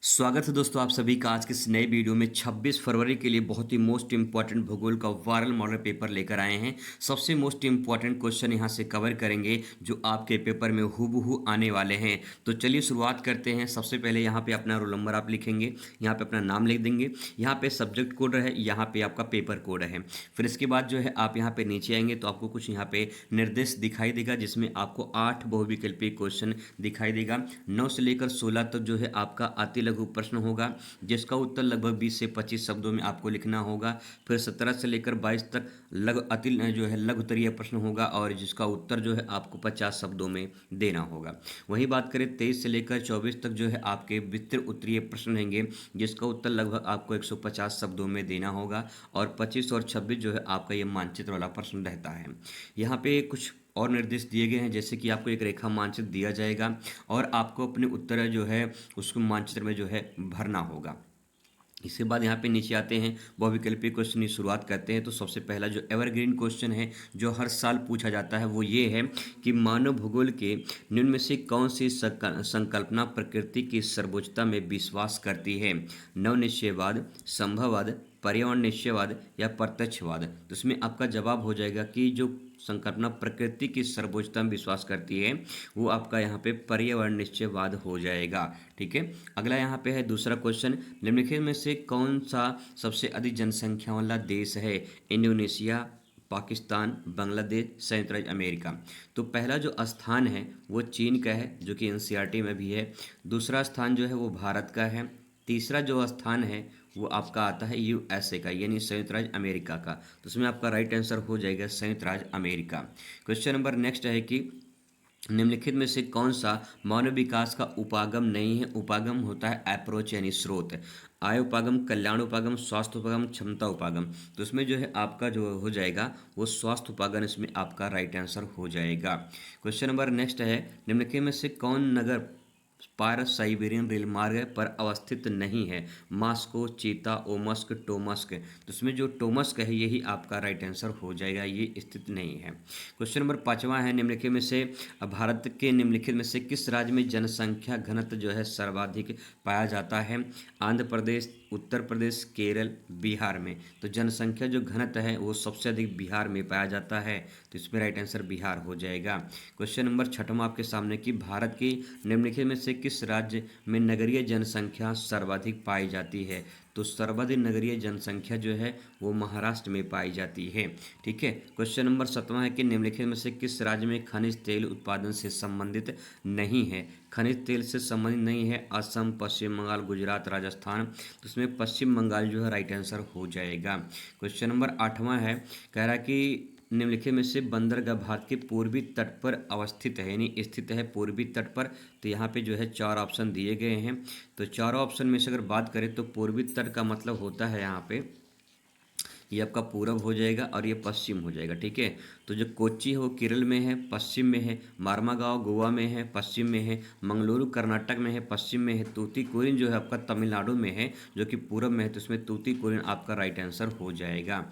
स्वागत है दोस्तों आप सभी का आज के इस नए वीडियो में 26 फरवरी के लिए बहुत ही मोस्ट इंपॉर्टेंट भूगोल का वायरल मॉडल पेपर लेकर आए हैं। सबसे मोस्ट इंपॉर्टेंट क्वेश्चन यहां से कवर करेंगे जो आपके पेपर में हूबहू आने वाले हैं। तो चलिए शुरुआत करते हैं। सबसे पहले यहां पे अपना रोल नंबर आप लिखेंगे, यहां पे अपना नाम लिख देंगे, यहां पे सब्जेक्ट कोड है, यहां पे आपका पेपर कोड है। फिर इसके बाद जो है आप यहाँ पे नीचे आएंगे तो आपको कुछ यहाँ पे निर्देश दिखाई देगा जिसमें आपको 8 बहुविकल्पीय क्वेश्चन दिखाई देगा। 9 से लेकर 16 तक जो है आपका अति लघु प्रश्न होगा जिसका उत्तर लगभग 20 से 25 शब्दों में आपको लिखना होगा। फिर 17 से लेकर 22 तक अति जो है लघु उत्तरीय प्रश्न होगा और जिसका उत्तर जो है आपको 50 शब्दों में देना होगा। वही बात करें 23 से लेकर 24 तक जो है आपके विस्तृत उत्तरीय प्रश्न रहेंगे जिसका उत्तर लगभग आपको 150 शब्दों में देना होगा। और 25 और 26 जो है आपका ये मानचित्र वाला प्रश्न रहता है। यहाँ पे कुछ और निर्देश दिए गए हैं जैसे कि आपको एक रेखा मानचित्र दिया जाएगा और आपको अपने उत्तर जो है उसको मानचित्र में जो है भरना होगा। इसके बाद यहाँ पे नीचे आते हैं बहुविकल्पीय क्वेश्चन की शुरुआत करते हैं। तो सबसे पहला जो एवरग्रीन क्वेश्चन है जो हर साल पूछा जाता है वो ये है कि मानव भूगोल के निम्न में से कौन सी संकल्पना प्रकृति की सर्वोच्चता में विश्वास करती है? नवनिश्चयवाद, संभववाद, पर्यावरण निश्चयवाद या प्रत्यक्षवाद। तो इसमें आपका जवाब हो जाएगा कि जो संकल्पना प्रकृति की सर्वोच्चता में विश्वास करती है वो आपका यहाँ पे पर्यावरण निश्चयवाद हो जाएगा। ठीक है। अगला यहाँ पे है दूसरा क्वेश्चन, निम्नलिखित में से कौन सा सबसे अधिक जनसंख्या वाला देश है? इंडोनेशिया, पाकिस्तान, बांग्लादेश, संयुक्त राज्य अमेरिका। तो पहला जो स्थान है वो चीन का है जो कि एनसीईआरटी में भी है। दूसरा स्थान जो है वो भारत का है। तीसरा जो स्थान है वो आपका आता है यूएसए का यानी संयुक्त राज्य अमेरिका का। तो उसमें आपका राइट आंसर हो जाएगा संयुक्त राज्य अमेरिका। क्वेश्चन नंबर नेक्स्ट है कि निम्नलिखित में से कौन सा मानव विकास का उपागम नहीं है? उपागम होता है अप्रोच यानी स्रोत। आय उपागम, कल्याण उपागम, स्वास्थ्य उपागम, क्षमता उपागम। तो इसमें जो है आपका जो हो जाएगा वो स्वास्थ्य उपागम इसमें आपका राइट आंसर हो जाएगा। क्वेश्चन नंबर नेक्स्ट है, निम्नलिखित में से कौन नगर पारस साइबेरियन रेल मार्ग पर अवस्थित नहीं है? मास्को, चीता, ओमस्क, टोमस्क। तो इसमें जो टोमस्क है यही आपका राइट आंसर हो जाएगा, ये स्थित नहीं है। क्वेश्चन नंबर 5वां है, निम्नलिखित में से भारत के निम्नलिखित में से किस राज्य में जनसंख्या घनत्व जो है सर्वाधिक पाया जाता है? आंध्र प्रदेश, उत्तर प्रदेश, केरल, बिहार में। तो जनसंख्या जो घनत्व है वो सबसे अधिक बिहार में पाया जाता है। तो इसमें राइट आंसर बिहार हो जाएगा। क्वेश्चन नंबर 6वां आपके सामने कि भारत की निम्नलिखित में से किस राज्य में नगरीय जनसंख्या सर्वाधिक पाई जाती है? तो सर्वाधिक नगरीय जनसंख्या जो है वो महाराष्ट्र में पाई जाती है। ठीक है। क्वेश्चन नंबर 7वां है कि निम्नलिखित में से किस राज्य में खनिज तेल उत्पादन से संबंधित नहीं है? खनिज तेल से संबंधित नहीं है असम, पश्चिम बंगाल, गुजरात, राजस्थान। तो इसमें पश्चिम बंगाल जो है राइट आंसर हो जाएगा। क्वेश्चन नंबर 8वां है, कह रहा है कि निम्नलिखित में से बंदरगाह भारत के पूर्वी तट पर अवस्थित है यानी स्थित है पूर्वी तट पर। तो यहाँ पे जो है 4 ऑप्शन दिए गए हैं। तो चारों ऑप्शन में से अगर बात करें तो पूर्वी तट का मतलब होता है यहाँ पे ये आपका पूरब हो जाएगा और ये पश्चिम हो जाएगा। ठीक है। तो जो कोच्चि है वो केरल में है, पश्चिम में है। मार्मागांव गोवा में है, पश्चिम में है। मंगलुरु कर्नाटक में है, पश्चिम में है। तूतीकोरिन जो है आपका तमिलनाडु में है जो कि पूरब में है। तो इसमें तूतीकोरिन आपका राइट आंसर हो जाएगा।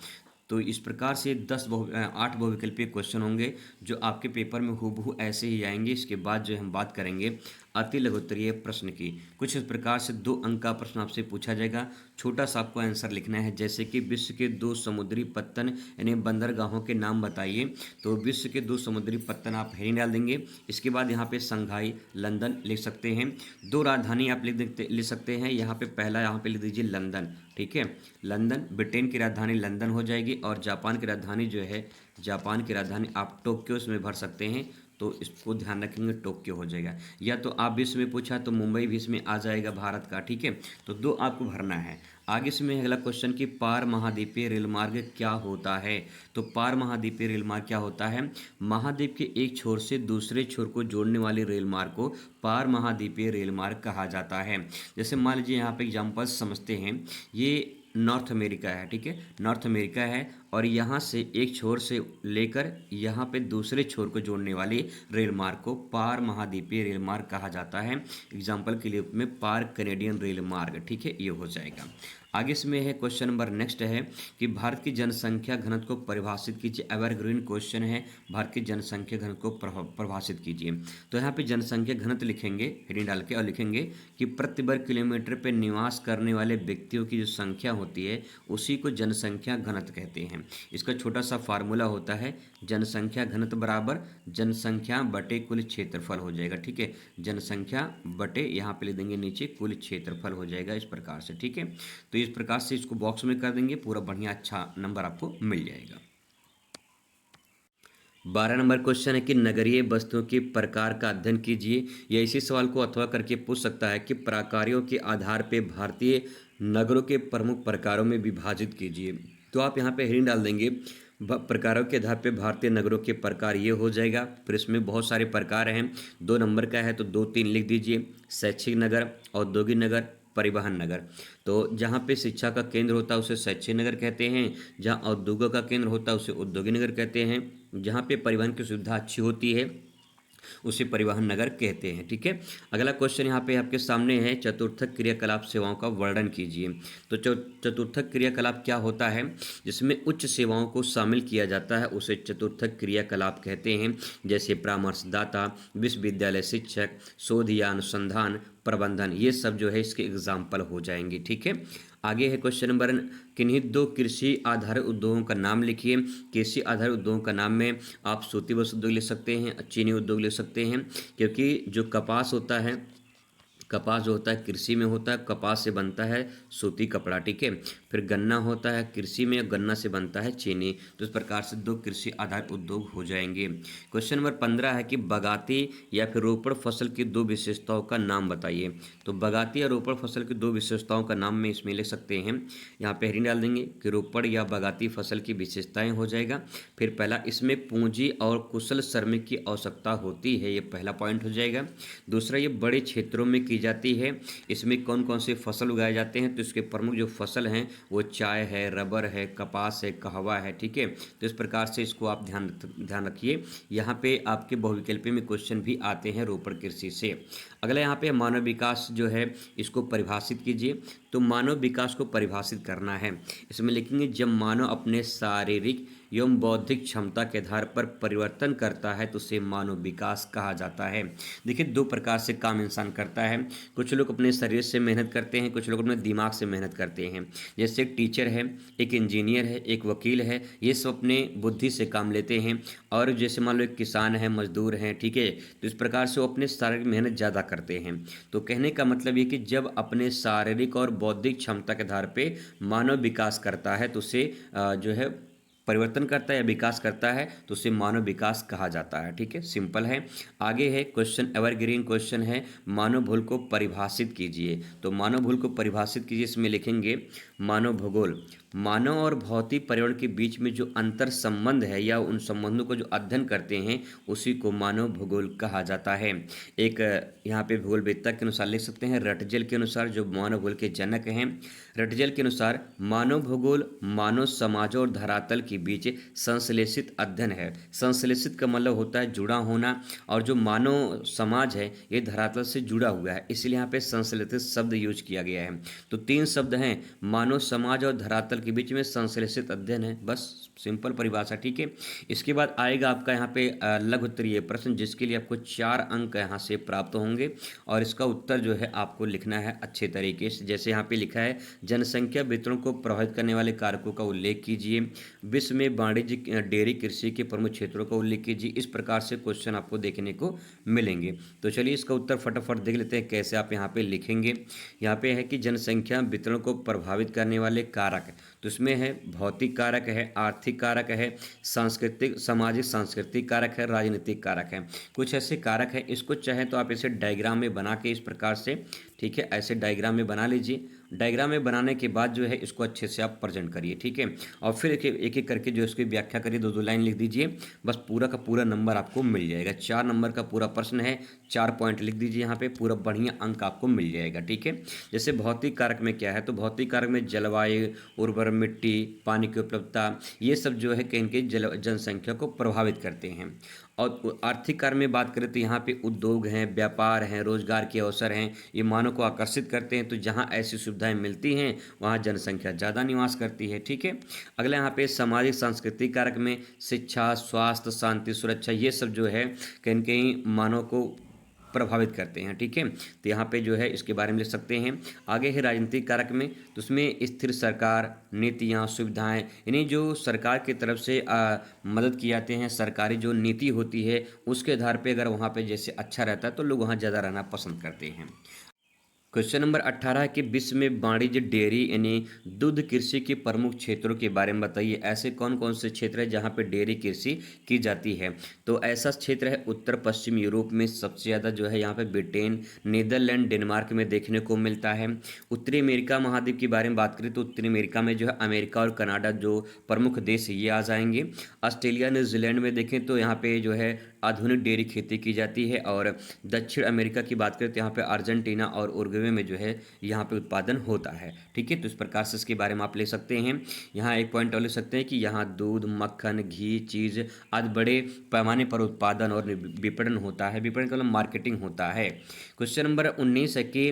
तो इस प्रकार से 8 बहुविकल्पीय क्वेश्चन होंगे जो आपके पेपर में हूबहू ऐसे ही आएंगे। इसके बाद जो हम बात करेंगे अति लघुत्तरीय प्रश्न की। कुछ इस प्रकार से 2 अंक का प्रश्न आपसे पूछा जाएगा, छोटा सा आपको आंसर लिखना है। जैसे कि विश्व के 2 समुद्री पत्तन यानी बंदरगाहों के नाम बताइए। तो विश्व के 2 समुद्री पत्तन आप हेडिंग डाल देंगे। इसके बाद यहाँ पे संघाई, लंदन लिख सकते हैं। 2 राजधानी आप लिख सकते हैं। यहाँ पे पहला यहाँ पे लिख दीजिए लंदन। ठीक है। लंदन, ब्रिटेन की राजधानी लंदन हो जाएगी और जापान की राजधानी जो है जापान की राजधानी आप टोक्यो में भर सकते हैं। तो इसको ध्यान रखेंगे टोक्यो हो जाएगा। या तो आप 20 में पूछा तो मुंबई भी इसमें आ जाएगा भारत का। ठीक है। तो 2 आपको भरना है। आगे इसमें अगला क्वेश्चन कि पार महाद्वीपीय रेल मार्ग क्या होता है? तो पार महाद्वीपीय रेल मार्ग क्या होता है? महाद्वीप के एक छोर से दूसरे छोर को जोड़ने वाले रेल मार्ग को पार महाद्वीपीय रेल मार्ग कहा जाता है। जैसे मान लीजिए यहाँ पे एग्जाम्पल समझते हैं, ये नॉर्थ अमेरिका है। ठीक है। नॉर्थ अमेरिका है और यहाँ से एक छोर से लेकर यहाँ पे दूसरे छोर को जोड़ने वाली रेल मार्ग को पार महाद्वीपीय रेल मार्ग कहा जाता है। एग्जाम्पल के लिए में पार कैनेडियन रेल मार्ग, ठीक है, ये हो जाएगा। आगे इसमें है क्वेश्चन नंबर नेक्स्ट है कि भारत की जनसंख्या घनत्व को परिभाषित कीजिए। एवरग्रीन क्वेश्चन है, भारत की जनसंख्या घनत्व को परिभाषित कीजिए। तो यहाँ पे जनसंख्या घनत्व लिखेंगे हेडिंग डाल के, और लिखेंगे कि प्रति वर्ग किलोमीटर पे निवास करने वाले व्यक्तियों की जो संख्या होती है उसी को जनसंख्या घनत्व कहते हैं। इसका छोटा सा फार्मूला होता है, जनसंख्या घनत्व बराबर जनसंख्या बटे कुल क्षेत्रफल हो जाएगा, ठीक है। जनसंख्या बटे यहाँ पे लिख देंगे नीचे कुल क्षेत्रफल हो जाएगा इस प्रकार से, ठीक है। तो इस प्रकार से इसको बॉक्स में कर देंगे, पूरा बढ़िया अच्छा नंबर आपको मिल जाएगा। 12 नंबर क्वेश्चन है कि नगरीय वस्तुओं के प्रकार का अध्ययन कीजिए। यह इसी सवाल को अथवा करके पूछ सकता है कि प्रकारों के आधार पर भारतीय नगरों के प्रमुख प्रकारों में विभाजित कीजिए। तो आप यहाँ पे हेडिंग डाल देंगे प्रकारों के आधार पर भारतीय नगरों के प्रकार, ये हो जाएगा। फिर इसमें बहुत सारे प्रकार हैं, 2 नंबर का है तो 2 3 लिख दीजिए। शैक्षिक नगर, औद्योगिक नगर, परिवहन नगर। तो जहाँ पे शिक्षा का केंद्र होता है उसे शैक्षिक नगर कहते हैं, जहाँ औद्योगिक का केंद्र होता है उसे औद्योगिक नगर कहते हैं, जहाँ पे परिवहन की सुविधा अच्छी होती है उसे परिवहन नगर कहते हैं, ठीक है। अगला क्वेश्चन यहाँ पे आपके सामने है, चतुर्थक क्रियाकलाप सेवाओं का वर्णन कीजिए। तो चतुर्थक क्रियाकलाप क्या होता है, जिसमें उच्च सेवाओं को शामिल किया जाता है उसे चतुर्थक क्रियाकलाप कहते हैं। जैसे परामर्शदाता, विश्वविद्यालय शिक्षक, शोध या अनुसंधान, प्रबंधन, ये सब जो है इसके एग्जाम्पल हो जाएंगे, ठीक है। आगे है क्वेश्चन नंबर, किन्हीं 2 कृषि आधारित उद्योगों का नाम लिखिए। कृषि आधारित उद्योगों का नाम में आप सूती वस्त्र उद्योग लिख सकते हैं, चीनी उद्योग लिख सकते हैं, क्योंकि जो कपास होता है, कपास जो होता है कृषि में होता है, कपास से बनता है सूती कपड़ा, ठीक है। फिर गन्ना होता है कृषि में, गन्ना से बनता है चीनी। तो इस प्रकार से 2 कृषि आधारित उद्योग हो जाएंगे। क्वेश्चन नंबर 15 है कि बगाती या फिर रोपड़ फसल की 2 विशेषताओं का नाम बताइए। तो बगाती या रोपड़ फसल की 2 विशेषताओं का नाम में इसमें लिख सकते हैं। यहाँ पे हेडिंग डाल देंगे कि रोपड़ या बगाती फसल की विशेषताएं हो जाएगा। फिर पहला, इसमें पूंजी और कुशल श्रमिक की आवश्यकता होती है, ये पहला पॉइंट हो जाएगा। दूसरा, ये बड़े क्षेत्रों में की जाती है। इसमें कौन कौन से फसल उगाए जाते हैं, तो इसके प्रमुख जो फसल हैं वो चाय है, रबर है, कपास है, कहवा है, ठीक है। तो इस प्रकार से इसको आप ध्यान रखिए। यहाँ पे आपके बहुविकल्पी में क्वेश्चन भी आते हैं रोपड़ कृषि से। अगला यहाँ पे मानव विकास जो है इसको परिभाषित कीजिए। तो मानव विकास को परिभाषित करना है, इसमें लिखेंगे जब मानव अपने शारीरिक एवं बौद्धिक क्षमता के आधार पर परिवर्तन करता है तो उसे मानव विकास कहा जाता है। देखिए 2 प्रकार से काम इंसान करता है, कुछ लोग अपने शरीर से मेहनत करते हैं, कुछ लोग अपने दिमाग से मेहनत करते हैं। जैसे एक टीचर है, एक इंजीनियर है, एक वकील है, ये सब अपने बुद्धि से काम लेते हैं। और जैसे मान लो एक किसान है, मजदूर हैं, ठीक है। तो इस प्रकार से वो अपने शारीरिक मेहनत ज़्यादा करते हैं। तो कहने का मतलब ये कि जब अपने शारीरिक और बौद्धिक क्षमता के आधार पर मानव विकास करता है तो उसे जो है परिवर्तन करता है या विकास करता है तो उसे मानव विकास कहा जाता है, ठीक है, सिंपल है। आगे है क्वेश्चन, एवरग्रीन क्वेश्चन है, मानव भूल को परिभाषित कीजिए। तो मानव भूल को परिभाषित कीजिए, इसमें लिखेंगे मानव भूगोल, मानव और भौतिक पर्यावरण के बीच में जो अंतर संबंध है या उन संबंधों को जो अध्ययन करते हैं उसी को मानव भूगोल कहा जाता है। एक यहाँ पे भूगोलवेत्ता के अनुसार लिख सकते हैं, रटजल के अनुसार, जो मानव भूगोल के जनक हैं। रटजल के अनुसार मानव भूगोल मानव समाज और धरातल के बीच संश्लेषित अध्ययन है। संश्लेषित का मतलब होता है जुड़ा होना, और जो मानव समाज है ये धरातल से जुड़ा हुआ है, इसलिए यहाँ पे संश्लेषित शब्द यूज किया गया है। तो 3 शब्द हैं, मानव समाज और धरातल के बीच में संश्लेषित अध्ययन है, बस सिंपल परिभाषा, ठीक है। इसके बाद आएगा आपका यहाँ पे लघु उत्तरीय प्रश्न, जिसके लिए आपको 4 अंक यहाँ से प्राप्त होंगे और इसका उत्तर जो है आपको लिखना है अच्छे तरीके से। जैसे यहाँ पे लिखा है, जनसंख्या वितरण को प्रभावित करने वाले कारकों का उल्लेख कीजिए, विश्व में वाणिज्य डेयरी कृषि के प्रमुख क्षेत्रों का उल्लेख कीजिए। इस प्रकार से क्वेश्चन आपको देखने को मिलेंगे। तो चलिए इसका उत्तर फटाफट देख लेते हैं कैसे आप यहाँ पे लिखेंगे। यहाँ पे है कि जनसंख्या वितरण को प्रभावित करने वाले कारक, तो इसमें है भौतिक कारक है, आर्थिक कारक है, सांस्कृतिक सामाजिक सांस्कृतिक कारक है, राजनीतिक कारक है। कुछ ऐसे कारक हैं, इसको चाहे तो आप इसे डायग्राम में बना के इस प्रकार से ठीक है, ऐसे डायग्राम में बना लीजिए। डायग्राम में बनाने के बाद जो है इसको अच्छे से आप प्रेजेंट करिए, ठीक है। और फिर एक एक करके जो इसकी व्याख्या करिए, दो दो लाइन लिख दीजिए, बस पूरा का पूरा नंबर आपको मिल जाएगा। 4 नंबर का पूरा प्रश्न है, 4 पॉइंट लिख दीजिए यहाँ पे, पूरा बढ़िया अंक आपको मिल जाएगा, ठीक है। जैसे भौतिक कारक में क्या है, तो भौतिक कारक में जलवायु, उर्वर मिट्टी, पानी की उपलब्धता, ये सब जो है कहीं न कहीं जनसंख्या को प्रभावित करते हैं। और आर्थिक कार्य में बात करें तो यहाँ पे उद्योग हैं, व्यापार हैं, रोजगार के अवसर हैं, ये मानव को आकर्षित करते हैं। तो जहाँ ऐसी सुविधाएं मिलती हैं वहाँ जनसंख्या ज़्यादा निवास करती है, ठीक है। अगला यहाँ पे सामाजिक सांस्कृतिक कारक में शिक्षा, स्वास्थ्य, शांति, सुरक्षा, ये सब जो है कहीं न कहीं मानव को प्रभावित करते हैं, ठीक है। तो यहाँ पे जो है इसके बारे में लिख सकते हैं। आगे है राजनीतिक कारक में, तो उसमें स्थिर सरकार, नीतियाँ, सुविधाएं, यानी जो सरकार की तरफ से मदद की जाते हैं, सरकारी जो नीति होती है उसके आधार पे अगर वहाँ पे जैसे अच्छा रहता है तो लोग वहाँ ज़्यादा रहना पसंद करते हैं। क्वेश्चन नंबर 18 है कि विश्व में वाणिज्य डेयरी यानी दूध कृषि के प्रमुख क्षेत्रों के बारे में बताइए। ऐसे कौन कौन से क्षेत्र है जहां पे डेयरी कृषि की जाती है। तो ऐसा क्षेत्र है उत्तर पश्चिम यूरोप में सबसे ज़्यादा जो है यहाँ पे ब्रिटेन, नीदरलैंड, डेनमार्क में देखने को मिलता है। उत्तरी अमेरिका महाद्वीप के बारे में बात करें तो उत्तरी अमेरिका में जो है अमेरिका और कनाडा जो प्रमुख देश ये आ जाएंगे। ऑस्ट्रेलिया, न्यूजीलैंड में देखें तो यहाँ पे जो है आधुनिक डेयरी खेती की जाती है। और दक्षिण अमेरिका की बात करें तो यहाँ पे अर्जेंटीना और उरुग्वे में जो है यहाँ पे उत्पादन होता है, ठीक है। तो इस प्रकार से इसके बारे में आप ले सकते हैं। यहाँ एक पॉइंट और ले सकते हैं कि यहाँ दूध, मक्खन, घी, चीज़ आदि बड़े पैमाने पर उत्पादन और विपणन होता है। विपणन का मतलब मार्केटिंग होता है। क्वेश्चन नंबर 19 है कि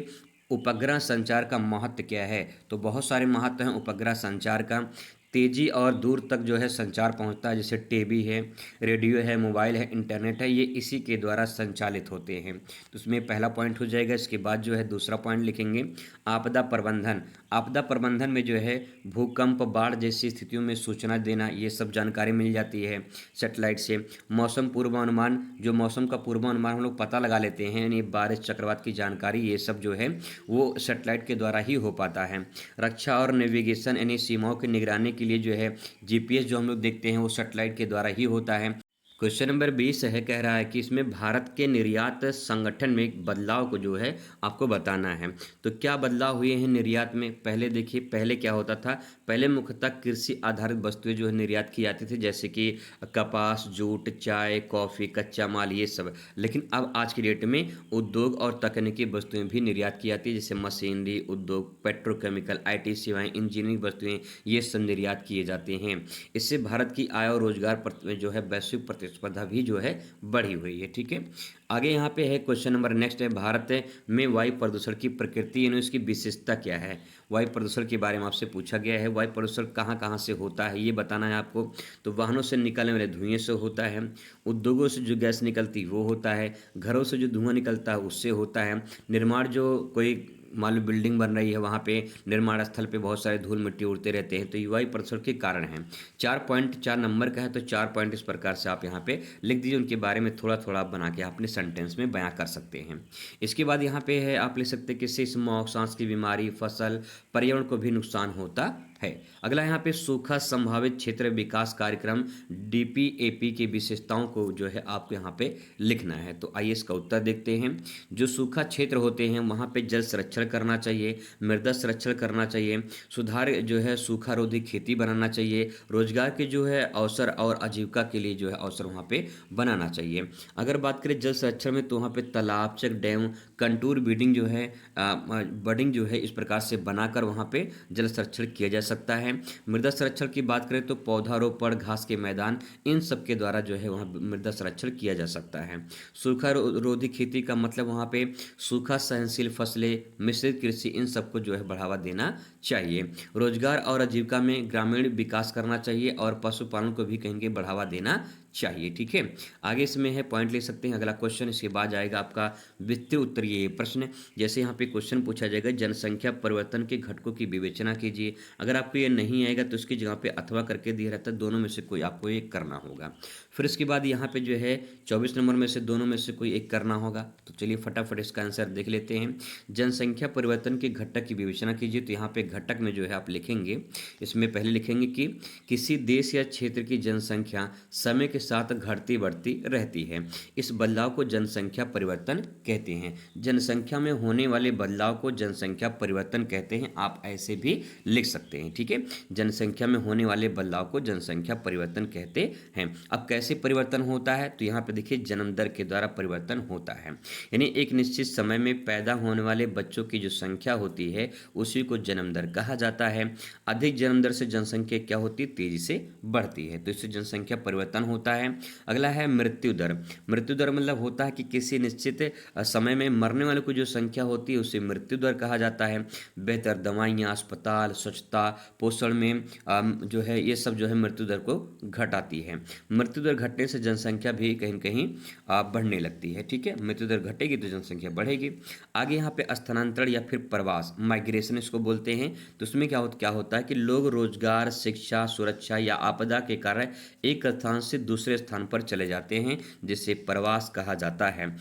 उपग्रह संचार का महत्व क्या है। तो बहुत सारे महत्व हैं उपग्रह संचार का। तेजी और दूर तक जो है संचार पहुंचता है, जैसे टीवी है, रेडियो है, मोबाइल है, इंटरनेट है, ये इसी के द्वारा संचालित होते हैं। तो उसमें पहला पॉइंट हो जाएगा। इसके बाद जो है दूसरा पॉइंट लिखेंगे आपदा प्रबंधन। आपदा प्रबंधन में जो है भूकंप, बाढ़ जैसी स्थितियों में सूचना देना, ये सब जानकारी मिल जाती है सेटेलाइट से। मौसम पूर्वानुमान, जो मौसम का पूर्वानुमान हम लोग पता लगा लेते हैं, यानी बारिश, चक्रवात की जानकारी, ये सब जो है वो सेटेलाइट के द्वारा ही हो पाता है। रक्षा और नेविगेशन यानी सीमाओं की निगरानी के लिए जो है जीपीएस जो हम लोग देखते हैं वो सेटेलाइट के द्वारा ही होता है। क्वेश्चन नंबर 20 है, कह रहा है कि इसमें भारत के निर्यात संगठन में एक बदलाव को जो है आपको बताना है। तो क्या बदलाव हुए हैं निर्यात में, पहले देखिए। पहले क्या होता था, पहले मुख्यतः कृषि आधारित वस्तुएं जो है निर्यात की जाती थी, जैसे कि कपास, जूट, चाय, कॉफ़ी, कच्चा माल, ये सब। लेकिन अब आज की डेट में उद्योग और तकनीकी वस्तुएं भी निर्यात की जाती है, जैसे मशीनरी, उद्योग, पेट्रोकेमिकल, आईटी सेवाएं, इंजीनियरिंग वस्तुएं, ये सब निर्यात किए जाते हैं। इससे भारत की आय और रोजगार जो है वैश्विक प्रतिस्पर्धा भी जो है बढ़ी हुई है, ठीक है। आगे यहाँ पे है क्वेश्चन नंबर नेक्स्ट है, भारत में वायु प्रदूषण की प्रकृति यानी इसकी विशेषता क्या है। वायु प्रदूषण के बारे में आपसे पूछा गया है। वायु प्रदूषण कहाँ कहाँ से होता है ये बताना है आपको। तो वाहनों से निकलने वाले धुएं से होता है, उद्योगों से जो गैस निकलती वो होता है, घरों से जो धुआं निकलता है उससे होता है, निर्माण जो कोई मान लो बिल्डिंग बन रही है वहाँ पे निर्माण स्थल पे बहुत सारे धूल मिट्टी उड़ते रहते हैं, तो ये वायु प्रदूषण के कारण हैं। 4 का है, तो 4 पॉइंट इस प्रकार से आप यहाँ पे लिख दीजिए, उनके बारे में थोड़ा थोड़ा आप बना के अपने सेंटेंस में बयां कर सकते हैं। इसके बाद यहाँ पे है आप ले सकते हैं कि इससे स्मॉग, सांस की बीमारी, फसल, पर्यावरण को भी नुकसान होता है। अगला यहाँ पे सूखा संभावित क्षेत्र विकास कार्यक्रम डीपीएपी की विशेषताओं को जो है आपको यहाँ पे लिखना है। तो आइए इसका उत्तर देखते हैं। जो सूखा क्षेत्र होते हैं वहाँ पे जल संरक्षण करना चाहिए, मृदा संरक्षण करना चाहिए, सुधार जो है सूखा रोधी खेती बनाना चाहिए, रोजगार के जो है अवसर और आजीविका के लिए जो है अवसर वहाँ पे बनाना चाहिए। अगर बात करें जल संरक्षण में तो वहाँ पे तालाब, चेक डैम, कंटूर बीडिंग जो है बडिंग जो है इस प्रकार से बनाकर वहाँ पे जल संरक्षण किया जा सकता है। मृदा संरक्षण की बात करें तो पौधारोपण, घास के मैदान, इन सब के द्वारा जो है वहाँ मृदा संरक्षण किया जा सकता है। सूखा रोधी खेती का मतलब वहाँ पे सूखा सहनशील फसलें, मिश्रित कृषि, इन सबको जो है बढ़ावा देना चाहिए। रोजगार और आजीविका में ग्रामीण विकास करना चाहिए और पशुपालन को भी कहीं बढ़ावा देना चाहिए, ठीक है। आगे इसमें है पॉइंट ले सकते हैं। अगला क्वेश्चन इसके बाद आएगा आपका वित्तीय उत्तरीय प्रश्न। जैसे यहाँ पे क्वेश्चन पूछा जाएगा जनसंख्या परिवर्तन के घटकों की विवेचना कीजिए। अगर आपको ये नहीं आएगा तो उसकी जगह पे अथवा करके दिया रहता है, दोनों में से कोई आपको एक करना होगा। फिर इसके बाद यहाँ पे जो है 24 नंबर में से दोनों में से कोई एक करना होगा। तो चलिए फटाफट इसका आंसर देख लेते हैं। जनसंख्या परिवर्तन के घटक की विवेचना कीजिए। तो यहाँ पे घटक में जो है आप लिखेंगे, इसमें पहले लिखेंगे कि किसी देश या क्षेत्र की जनसंख्या समय के साथ घटती बढ़ती रहती है। इस बदलाव को जनसंख्या परिवर्तन कहते हैं। जनसंख्या में होने वाले बदलाव को जनसंख्या परिवर्तन कहते हैं। आप ऐसे भी लिख सकते हैं, ठीक है। जनसंख्या में होने वाले बदलाव को जनसंख्या परिवर्तन कहते हैं। अब कैसे परिवर्तन होता है, तो यहाँ पे देखिए जन्म दर के द्वारा परिवर्तन होता है। यानी एक निश्चित समय में पैदा होने वाले बच्चों की जो संख्या होती है उसी को जन्म दर कहा जाता है। अधिक जन्म दर से जनसंख्या क्या होती है, तेजी से बढ़ती है, तो इससे जनसंख्या परिवर्तन होता है। अगला है मृत्यु दर। मृत्यु दर मतलब होता है कि किसी निश्चित समय में मरने वालों की जो संख्या होती है उसे मृत्यु दर कहा जाता है। बेहतर दवाइयाँ, अस्पताल, स्वच्छता, पोषण में जो है ये सब जो है मृत्यु दर को घटाती है। मृत्यु दर घटने से जनसंख्या भी कहीं न कहीं बढ़ने लगती है, ठीक है। मृत्यु दर घटेगी तो जनसंख्या बढ़ेगी। आगे यहाँ पे स्थानांतरण या फिर प्रवास, माइग्रेशन इसको बोलते हैं। तो उसमें क्या होता है कि लोग रोजगार, शिक्षा, सुरक्षा या आपदा के कारण एक स्थान से दूसरे स्थान पर चले जाते हैं, जिसे प्रवास कहा जाता है।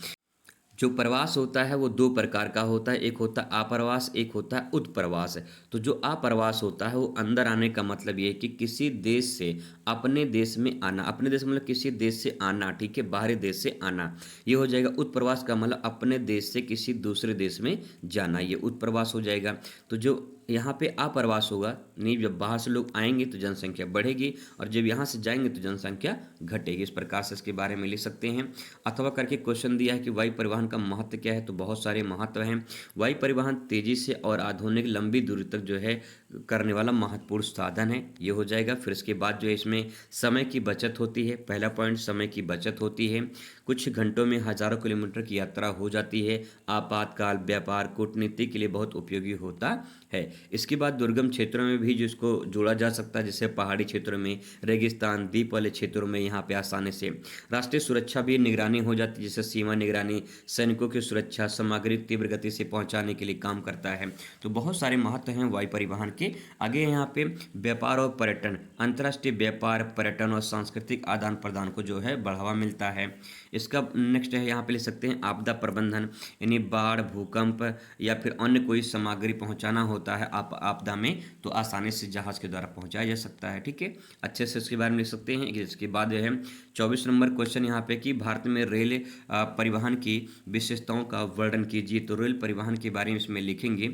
जो प्रवास होता है वो दो प्रकार का होता है, एक होता है आप्रवास, एक होता है उत्प्रवास। तो जो आप्रवास होता है वो अंदर आने का मतलब ये है कि किसी देश से अपने देश में आना, अपने देश मतलब किसी देश से आना, ठीक है, बाहरी देश से आना, ये हो जाएगा। उत्प्रवास का मतलब अपने देश से किसी दूसरे देश में जाना, ये उत्प्रवास हो जाएगा। तो जो यहाँ पे अप्रवास होगा, नहीं, जब बाहर से लोग आएंगे तो जनसंख्या बढ़ेगी और जब यहाँ से जाएंगे तो जनसंख्या घटेगी। इस प्रकार से इसके बारे में लिख सकते हैं। अथवा करके क्वेश्चन दिया है कि वायु परिवहन का महत्व क्या है, तो बहुत सारे महत्व हैं। वायु परिवहन तेजी से और आधुनिक लंबी दूरी तक जो है करने वाला महत्वपूर्ण साधन है, ये हो जाएगा। फिर इसके बाद जो है इसमें समय की बचत होती है। पहला पॉइंट, समय की बचत होती है। कुछ घंटों में हजारों किलोमीटर की यात्रा हो जाती है। आपातकाल, व्यापार, कूटनीति के लिए बहुत उपयोगी होता है। इसके बाद दुर्गम क्षेत्रों में भी जो इसको जोड़ा जा सकता है, जैसे पहाड़ी क्षेत्रों में, रेगिस्तान, द्वीप वाले क्षेत्रों में यहाँ पे आसानी से। राष्ट्रीय सुरक्षा भी निगरानी हो जाती है, जैसे सीमा निगरानी, सैनिकों की सुरक्षा, सामग्री तीव्र गति से पहुंचाने के लिए काम करता है। तो बहुत सारे महत्व हैं वायु परिवहन के। आगे यहाँ पे व्यापार और पर्यटन, अंतर्राष्ट्रीय व्यापार, पर्यटन और सांस्कृतिक आदान प्रदान को जो है बढ़ावा मिलता है। इसका नेक्स्ट है, यहाँ पे ले सकते हैं आपदा प्रबंधन, यानी बाढ़, भूकंप या फिर अन्य कोई सामग्री पहुंचाना होता है आपदा में, तो आसानी से जहाज के द्वारा पहुंचाया जा सकता है, ठीक है। अच्छे से इसके बारे में लिख सकते हैं। इसके बाद जो है 24 नंबर क्वेश्चन यहाँ पे कि भारत में रेल परिवहन की विशेषताओं का वर्णन कीजिए। तो रेल परिवहन के बारे में इसमें लिखेंगे,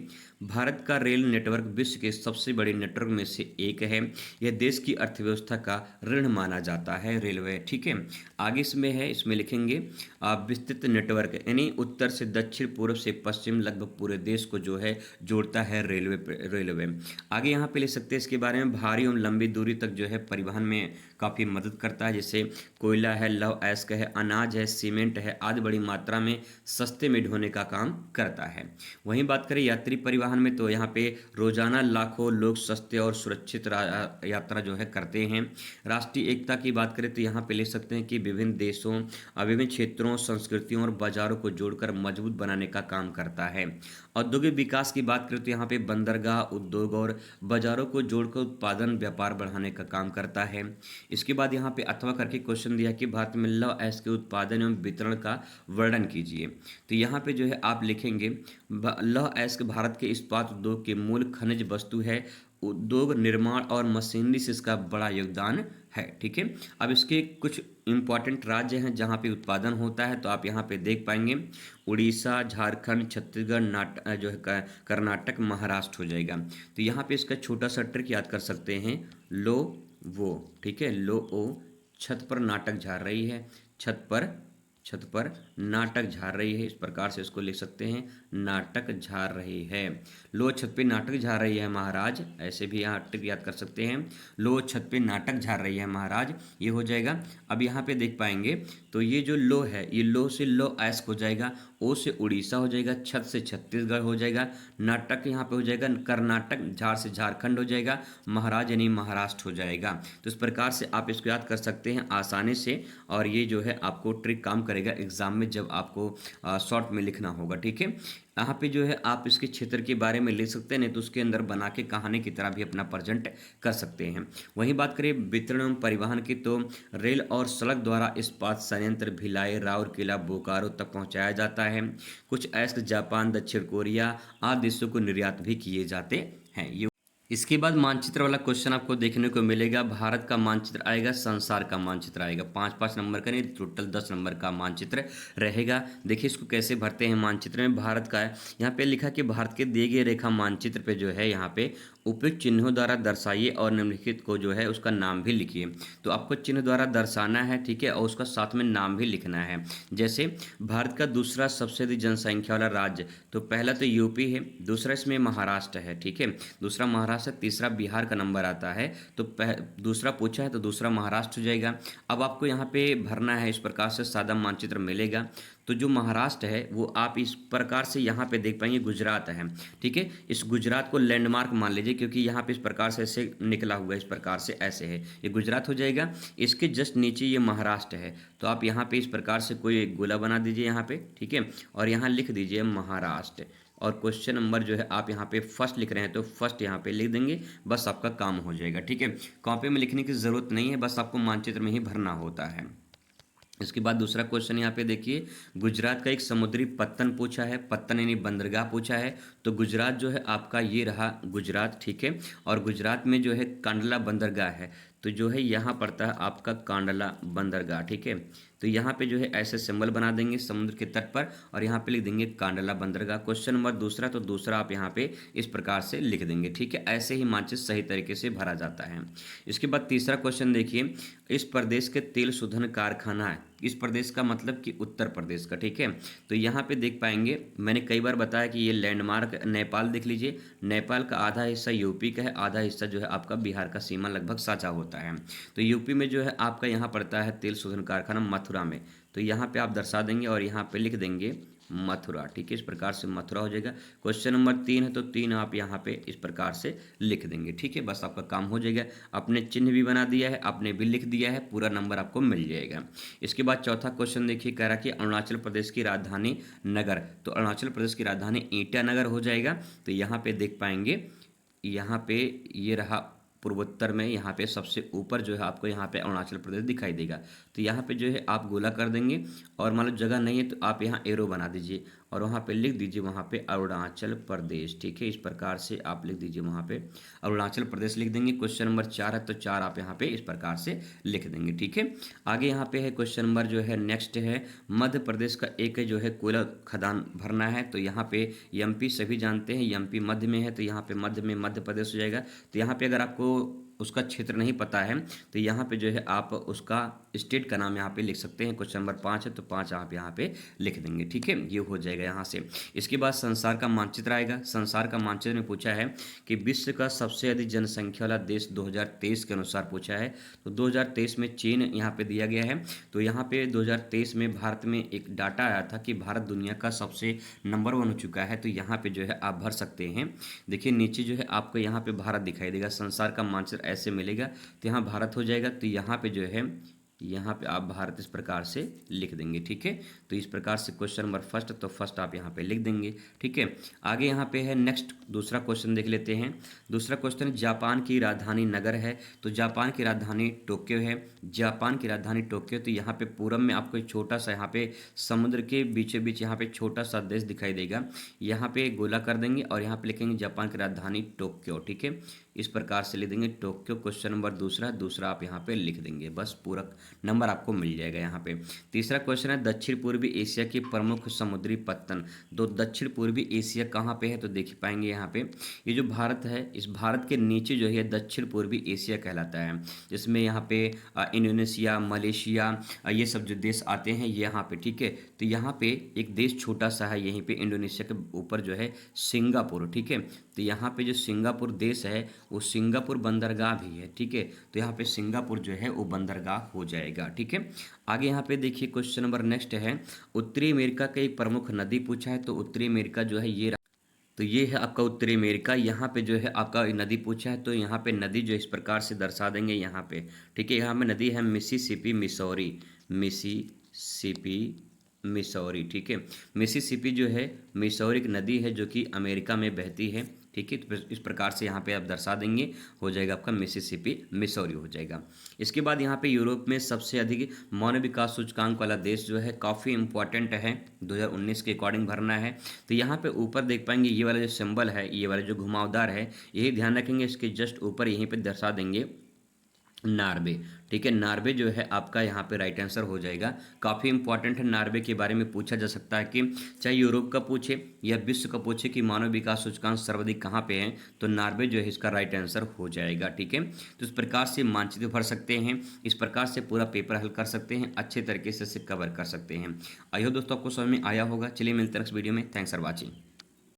भारत का रेल नेटवर्क विश्व के सबसे बड़े नेटवर्क में से एक है। यह देश की अर्थव्यवस्था का ऋण माना जाता है, रेलवे, ठीक है। आगे इसमें है, इसमें लिखेंगे विस्तृत नेटवर्क, यानी उत्तर से दक्षिण, पूर्व से पश्चिम, लगभग पूरे देश को जो है जोड़ता है रेलवे। आगे यहाँ पे ले सकते हैं इसके बारे में, भारी और लंबी दूरी तक जो है परिवहन में काफ़ी मदद करता है, जैसे कोयला है, लौह अयस्क है, अनाज है, सीमेंट है आदि बड़ी मात्रा में सस्ते में ढोने का काम करता है। वहीं बात करें यात्री परिवहन में, तो यहाँ पे रोजाना लाखों लोग सस्ते और सुरक्षित यात्रा जो है करते हैं। राष्ट्रीय एकता की बात करें तो यहाँ पे ले सकते हैं कि विभिन्न देशों, विभिन्न क्षेत्रों, संस्कृतियों और बाजारों को जोड़कर मजबूत बनाने का काम करता है। औद्योगिक विकास की बात करें तो यहाँ पे बंदरगाह, उद्योग और बाजारों को जोड़कर उत्पादन, व्यापार बढ़ाने का काम करता है। इसके बाद यहाँ पे अथवा करके क्वेश्चन दिया कि भारत में लौह अयस्क के उत्पादन एवं वितरण का वर्णन कीजिए। तो यहाँ पे जो है आप लिखेंगे, लौह अयस्क भारत के इस्पात उद्योग के मूल खनिज वस्तु है। उद्योग, निर्माण और मशीनरी से इसका बड़ा योगदान है, ठीक है। अब इसके कुछ इंपॉर्टेंट राज्य हैं जहाँ पे उत्पादन होता है, तो आप यहाँ पे देख पाएंगे उड़ीसा, झारखंड, छत्तीसगढ़, जो है कर्नाटक, महाराष्ट्र हो जाएगा। तो यहाँ पे इसका छोटा सा ट्रिक याद कर सकते हैं, लो वो, ठीक है, लो ओ, छत पर नाटक झाड़ रही है, छत पर नाटक झाड़ रही है, इस प्रकार से इसको लिख सकते हैं, नाटक झाड़ रही है। लो छत पे नाटक झाड़ रही है महाराज, ऐसे भी यहाँ ट्रिक याद कर सकते हैं, लो छत पे नाटक झाड़ रही है महाराज, ये हो जाएगा। अब यहाँ पे देख पाएंगे तो ये जो लो है, ये लो से लो अयस्क हो जाएगा, ओ से उड़ीसा हो जाएगा, छत से छत्तीसगढ़ हो जाएगा, नाटक यहाँ पे हो जाएगा कर्नाटक, झाड़ से झारखंड हो जाएगा, महाराज यानी महाराष्ट्र हो जाएगा। तो इस प्रकार से आप इसको याद कर सकते हैं आसानी से, और ये जो है आपको ट्रिक काम करेगा एग्जाम में जब आपको शॉर्ट में लिखना होगा, ठीक है। यहाँ पे जो है आप इसके क्षेत्र के बारे में लिख सकते हैं, नहीं तो उसके अंदर बना के कहानी की तरह भी अपना प्रेजेंट कर सकते हैं। वहीं बात करें वितरण एवं परिवहन की, तो रेल और सड़क द्वारा इस्पात संयंत्र भिलाई, राउरकेला, बोकारो तक पहुंचाया जाता है। कुछ अयस्क जापान, दक्षिण कोरिया आदि देशों को निर्यात भी किए जाते हैं। ये इसके बाद मानचित्र वाला क्वेश्चन आपको देखने को मिलेगा। भारत का मानचित्र आएगा, संसार का मानचित्र आएगा। 5-5 नंबर का नहीं, टोटल 10 नंबर का मानचित्र रहेगा। देखिए इसको कैसे भरते हैं। मानचित्र में भारत का है, यहाँ पे लिखा कि भारत के दिए गए रेखा मानचित्र पे जो है यहाँ पे उपयुक्त चिन्हों द्वारा दर्शाइए और निम्नलिखित को जो है उसका नाम भी लिखिए। तो आपको चिन्ह द्वारा दर्शाना है, ठीक है, और उसका साथ में नाम भी लिखना है। जैसे भारत का दूसरा सबसे अधिक जनसंख्या वाला राज्य, तो पहला तो यूपी है, दूसरा इसमें महाराष्ट्र है, ठीक है, दूसरा महाराष्ट्र, तीसरा बिहार का नंबर आता है। तो दूसरा पूछा है तो दूसरा महाराष्ट्र हो जाएगा। अब आपको यहाँ पे भरना है, इस प्रकार से सादा मानचित्र मिलेगा। तो जो महाराष्ट्र है वो आप इस प्रकार से यहाँ पे देख पाएंगे, गुजरात है, ठीक है। इस गुजरात को लैंडमार्क मान लीजिए, क्योंकि यहाँ पे इस प्रकार से ऐसे निकला हुआ है, इस प्रकार से ऐसे है, ये गुजरात हो जाएगा। इसके जस्ट नीचे ये महाराष्ट्र है, तो आप यहाँ पे इस प्रकार से कोई एक गोला बना दीजिए यहाँ पे, ठीक है, और यहाँ लिख दीजिए महाराष्ट्र। और क्वेश्चन नंबर जो है आप यहाँ पे फर्स्ट लिख रहे हैं तो फर्स्ट यहाँ पे लिख देंगे, बस आपका काम हो जाएगा, ठीक है। कॉपी में लिखने की ज़रूरत नहीं है, बस आपको मानचित्र में ही भरना होता है। इसके बाद दूसरा क्वेश्चन यहाँ पे देखिए, गुजरात का एक समुद्री पत्तन पूछा है, पत्तन यानी बंदरगाह पूछा है। तो गुजरात जो है आपका ये रहा गुजरात, ठीक है, और गुजरात में जो है कांडला बंदरगाह है। तो जो है यहाँ पड़ता है आपका कांडला बंदरगाह, ठीक है। तो यहाँ पे जो है ऐसे सिंबल बना देंगे समुद्र के तट पर, और यहाँ पे लिख देंगे कांडला बंदरगाह। क्वेश्चन नंबर दूसरा, तो दूसरा आप यहाँ पे इस प्रकार से लिख देंगे, ठीक है। ऐसे ही मानचित्र सही तरीके से भरा जाता है। इसके बाद तीसरा क्वेश्चन देखिए, इस प्रदेश के तेल शोधन कारखाना है, इस प्रदेश का मतलब कि उत्तर प्रदेश का, ठीक है। तो यहाँ पे देख पाएंगे, मैंने कई बार बताया कि ये लैंडमार्क नेपाल देख लीजिए, नेपाल का आधा हिस्सा यूपी का है, आधा हिस्सा जो है आपका बिहार का सीमा लगभग साझा होता है। तो यूपी में जो है आपका यहाँ पड़ता है तेल शोधन कारखाना मथुरा में, तो यहाँ पे आप दर्शा देंगे और यहाँ पे लिख देंगे मथुरा, ठीक है, इस प्रकार से मथुरा हो जाएगा। क्वेश्चन नंबर 3 है तो 3 आप यहाँ पे इस प्रकार से लिख देंगे, ठीक है, बस आपका काम हो जाएगा। आपने चिन्ह भी बना दिया है, आपने भी लिख दिया है, पूरा नंबर आपको मिल जाएगा। इसके बाद चौथा क्वेश्चन देखिए, कह रहा कि अरुणाचल प्रदेश की राजधानी नगर, तो अरुणाचल प्रदेश की राजधानी ईटानगर हो जाएगा। तो यहाँ पे देख पाएंगे, यहाँ पे ये रहा पूर्वोत्तर में, यहाँ पे सबसे ऊपर जो है आपको यहाँ पे अरुणाचल प्रदेश दिखाई देगा। तो यहाँ पे जो है आप गोला कर देंगे, और मान लो जगह नहीं है तो आप यहाँ एरो बना दीजिए और वहाँ पे लिख दीजिए वहाँ पे अरुणाचल प्रदेश, ठीक है, इस प्रकार से आप लिख दीजिए वहाँ पे अरुणाचल प्रदेश लिख देंगे। क्वेश्चन नंबर 4 है तो 4 आप यहाँ पे इस प्रकार से लिख देंगे, ठीक है। आगे यहाँ पे है क्वेश्चन नंबर जो है नेक्स्ट है, मध्य प्रदेश का एक जो है कोयला खदान भरना है। तो यहाँ पे एमपी सभी जानते हैं, एमपी मध्य में है, तो यहाँ पे मध्य में मध्य प्रदेश हो जाएगा। तो यहाँ पे अगर आपको उसका क्षेत्र नहीं पता है तो यहाँ पे जो है आप उसका स्टेट का नाम यहाँ पे लिख सकते हैं। क्वेश्चन नंबर 5 है तो 5 आप यहाँ पे लिख देंगे, ठीक है, ये हो जाएगा यहाँ से। इसके बाद संसार का मानचित्र आएगा। संसार का मानचित्र में पूछा है कि विश्व का सबसे अधिक जनसंख्या वाला देश 2023 के अनुसार पूछा है। तो 2023 में चीन यहाँ पे दिया गया है। तो यहाँ पे 2023 में भारत में एक डाटा आया था कि भारत दुनिया का सबसे नंबर 1 हो चुका है। तो यहाँ पे जो है आप भर सकते हैं। देखिए नीचे जो है आपको यहाँ पे भारत दिखाई देगा, संसार का मानचित्र ऐसे मिलेगा, तो यहाँ भारत हो जाएगा। तो यहाँ पे जो है यहाँ पे आप भारत इस प्रकार से लिख देंगे, ठीक है। तो इस प्रकार से क्वेश्चन नंबर फर्स्ट, तो फर्स्ट आप यहाँ पे लिख देंगे, ठीक है। आगे यहाँ पे है नेक्स्ट दूसरा क्वेश्चन देख लेते हैं। दूसरा क्वेश्चन, जापान की राजधानी नगर है। तो जापान की राजधानी टोक्यो है, जापान की राजधानी टोक्यो। तो यहाँ पे पूरब में आपको एक छोटा सा यहाँ पे समुद्र के बीचों बीच यहाँ पे छोटा सा देश दिखाई देगा, यहाँ पे गोला कर देंगे और यहाँ पे लिखेंगे जापान की राजधानी टोक्यो, ठीक है, इस प्रकार से लिख देंगे टोक्यो। क्वेश्चन नंबर दूसरा आप यहाँ पे लिख देंगे, बस पूरा नंबर आपको मिल जाएगा यहाँ पे। तीसरा क्वेश्चन है, दक्षिण पूर्वी एशिया की प्रमुख समुद्री पत्तन। तो दक्षिण पूर्वी एशिया कहाँ पे है, तो देख पाएंगे यहाँ पे ये जो भारत है, इस भारत के नीचे जो है दक्षिण पूर्वी एशिया कहलाता है, जिसमें यहाँ पे इंडोनेशिया, मलेशिया, ये सब जो देश आते हैं यहाँ पे, ठीक है। तो यहाँ पे एक देश छोटा सा है, यहीं पे इंडोनेशिया के ऊपर जो है सिंगापुर, ठीक है। तो यहाँ पे जो सिंगापुर देश है वो सिंगापुर बंदरगाह भी है, ठीक है। तो यहाँ पे सिंगापुर जो है वो बंदरगाह हो जाएगा, ठीक है। आगे यहाँ पे देखिए क्वेश्चन नंबर नेक्स्ट है, उत्तरी अमेरिका की प्रमुख नदी पूछा है। तो उत्तरी अमेरिका जो है ये, तो ये है आपका उत्तरी अमेरिका। यहाँ पे जो है आपका नदी पूछा है, तो यहाँ पे नदी जो इस प्रकार से दर्शा देंगे यहाँ पे, ठीक है। यहाँ में नदी है मिसिसिपी मिसौरी, मिसिसिपी मिसौरी, ठीक है। मिसिसिपी जो है मिसौरी एक नदी है जो कि अमेरिका में बहती है, ठीक है, तो इस प्रकार से यहाँ पे आप दर्शा देंगे, हो जाएगा आपका मिसिसिपी मिसौरी हो जाएगा। इसके बाद यहाँ पे यूरोप में सबसे अधिक मानव विकास सूचकांक वाला देश जो है काफ़ी इंपॉर्टेंट है, 2019 के अकॉर्डिंग भरना है। तो यहाँ पे ऊपर देख पाएंगे ये वाला जो सिंबल है, ये वाला जो घुमावदार है, यही ध्यान रखेंगे, इसके जस्ट ऊपर यहीं पे दर्शा देंगे नार्वे। ठीक है, नार्वे जो है आपका यहाँ पे राइट आंसर हो जाएगा। काफ़ी इंपॉर्टेंट है, नार्वे के बारे में पूछा जा सकता है कि चाहे यूरोप का पूछे या विश्व का पूछे कि मानव विकास सूचकांक सर्वाधिक कहाँ पे है, तो नार्वे जो है इसका राइट आंसर हो जाएगा। ठीक है, तो इस प्रकार से मानचित्र भर सकते हैं, इस प्रकार से पूरा पेपर हल कर सकते हैं, अच्छे तरीके से इसे कवर कर सकते हैं। आई होप दोस्तों आपको समझ में आया होगा। चलिए मिलते हैं नेक्स्ट वीडियो में। Thanks for watching.